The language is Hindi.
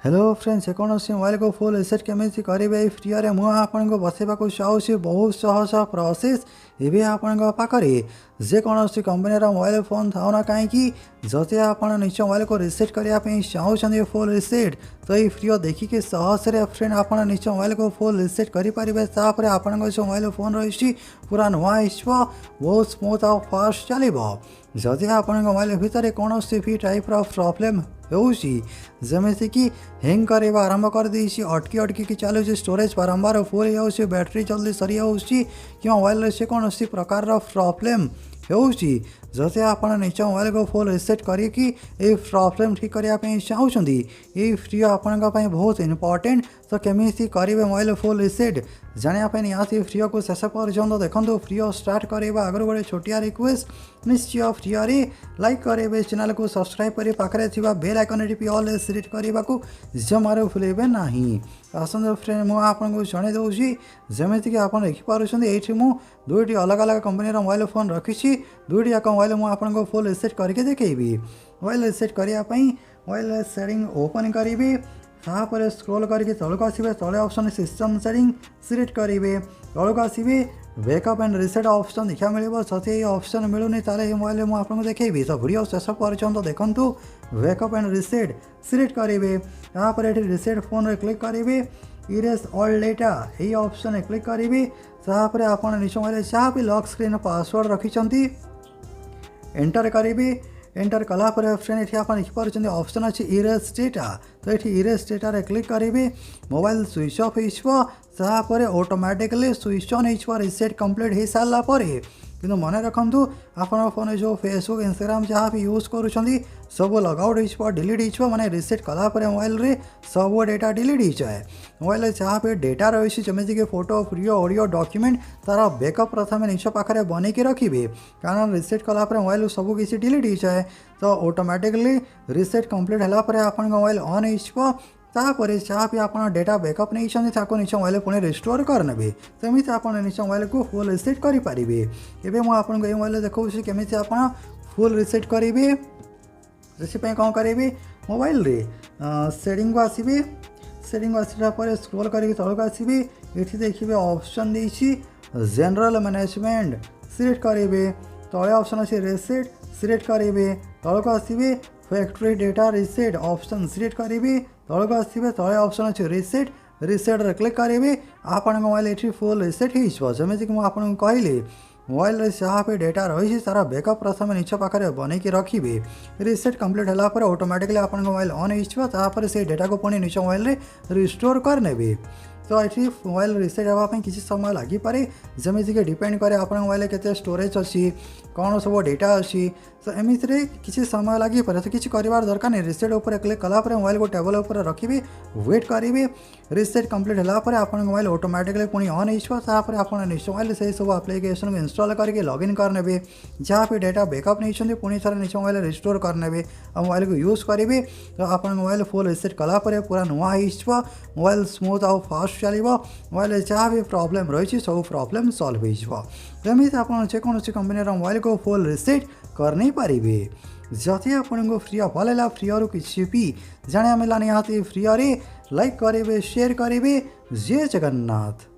हेलो फ्रेंड्स जेकोसी मोबाइल को फुल रिसेट केमी करेंगे फ्री में मुझे आपको बसवाक चाहूँगी बहुत सहज प्रोसेस एवं आपण पाखे जेकोसी कंपनी मोबाइल फोन थाउ ना कहीं जदि आप निज मोबाइल को रिसेट करने चाहते फुल रिसेट तो ये फ्री देखिए सहज फ्रेंड आप निज मोबाइल को फुल रिसेट करेंगे तापर आपण जो मोबाइल फोन रही पूरा नुआ हो बहुत स्मूथ आ फास्ट चलो जदि आप मोबाइल भितर कौन भी टाइप प्रोब्लेम होमती कि हैंग कर आरंभ कर देसी अटकी अटकी चलुची स्टोरेज बारंबार फुल हो बैटेरी जल्दी सरी जाऊँगी कि मोबाइल से कौन प्रकार प्रोब्लेम होदि आप निज मोबाइल को फुल रिसेट करके प्रोब्लेम ठीक करने चाहते ये फ्री आपण बहुत इंपोर्टेंट तो केमी करेंगे मोबाइल फुल रिसेट जानापी निहाती फ्री को शेष पर्यटन देखो फ्री स्टार्ट करवा आगर गोटे छोटिया रिक्वेस्ट निश्चय फ्री लाइक करेंगे चैनल को सब्सक्राइब कर पाखे बेल आइकन टीपी ऑल सिलेक्ट करने को जमार भूलेंगे ना आसत फ्रेंड मुझे आपको जन दूसरी जमीक आप देखिपुर ये दुईटी अलग अलग कंपनी मोबाइल फोन रखी दुईटी जाक मोबाइल मुझे फुल रिसेट करके देखेबी मोबाइल रिसेट करने मोबाइल सेटिंग ओपन करी तापर स्क्रॉल करके तलक आसवे तले ऑप्शन सिस्टम सेटिंग सिलेक्ट करेंगे तलक आसवे बैकअप एंड रिसेट ऑप्शन देखा मिले जदि ये ऑप्शन मिलूनी ताले मोबाइल मुझे देखेबी तो वीडियो शेष पर्यटन देखूँ बैकअप एंड रिसेट सिलेक्ट करेंगे तापर ये रिसेट फोन रे क्लिक करेंगे इरेज ऑल डेटा यही ऑप्शन क्लिक करेंगे तापर आप निज मोबाइल जहाँ भी लॉक स्क्रीन पासवर्ड रखिंट एंटर करेंगे एंटर कलापर फ्रेंड ये आप देखिपुर ऑप्शन अच्छी इरेज डेटा तो ये इरेज डेटा रे क्लिक करेंगे mobile switch off hopper automatically switch on हो रिसेट कंप्लीट हो सारापर कि मन रखु आप फोन जो फेसबुक इंस्टाग्राम जहाँ भी यूज कर सब लगआउट हो डिलीट हो माने रिसेट कलापर मोबाइल रे सब डेटा डिलीट हो जाए मोबाइल जहाँ भी डेटा रही जमीक फोटो वीडियो ऑडियो डॉक्यूमेंट तार बैकअप प्रथम निज पाखे बनईकी रखिए कारण रिसेट कलापर मोबाइल सब किसी डिलीट हो जाए तो ऑटोमेटिकली रिसेट कंप्लीट होगापर आप मोबाइल ऑन हो तापर जहाँ भी आप डेटा बैकअप नहीं निज मोबाइल पुणी रिस्टोर करने सेमती आप निज मोबाइल को फुल रिसेट करेंगे एवं मुझे मोबाइल देखा केमी आप फुल रिसेट करेंगे से कौन करेंगे मोबाइल रे सेटिंग को आसवे सेटिंग को आसापर स्क्रॉल करके तलक आसवे ये देखिए ऑप्शन देसी जनरल मैनेजमेंट सिलेक्ट करेंगे तले ऑप्शन अच्छे रिसेट सिलेक्ट करेंगे तलक आसवे factory data reset option select करेंगे तलक आसवे तले ऑप्शन अच्छे रिसेट रिसेट रे क्लिक करेंगे आप मोबाइल ये फुल रिसेट होमती मुझे कहली मोबाइल जहाँ भी डेटा रही तार बैकअप प्रथम निज पाखे बनईकी रखिए रिसेट कंप्लीट होगापर ऑटोमेटिकली आप मोबाइल ऑन होतापर से डेटा को पुणी निज मोबाइल रिस्टोर करने तो ये मोबाइल रिसेट होगापी किसी समय लगिपे जमीक डिपेंड करे आप मोबाइल के स्टोरेज अच्छी कौन सब डेटा अच्छी तो एमती किसी समय लगिपे तो किसी कर दरकार नहीं रिसेट उपर क्लिक कलापर मोबाइल को टेबल उपर रखिए वेट करेंगे रिसेट कंप्लीट होगापर आप मोबाइल ऑटोमेटिकली पुणी ऑन होतापर आप निज मोबाइल से सब एप्लिकेशन को इंस्टॉल करके लॉगिन करने जहाँ भी डेटा बैकअप नहीं पुणी थे निज मोबाइल रिस्टोर करने और मोबाइल को यूज करेंगे तो आप मोबाइल फुल रिसेट कलापर पूरा नुआ हो मोबाइल स्मूथ आउ फास्ट चलो मोबाइल जहाँ भी प्रॉब्लम रही सब प्रॉब्लम सॉल्व होमती आप जेकोसी कंपनी मोबाइल को फुल रिसेट कर नहीं पारे जदि आपको फ्री भल है फ्री किसी भी जाना मिला निहाती फ्री लाइक करेंगे शेयर करेंगे जय जगन्नाथ।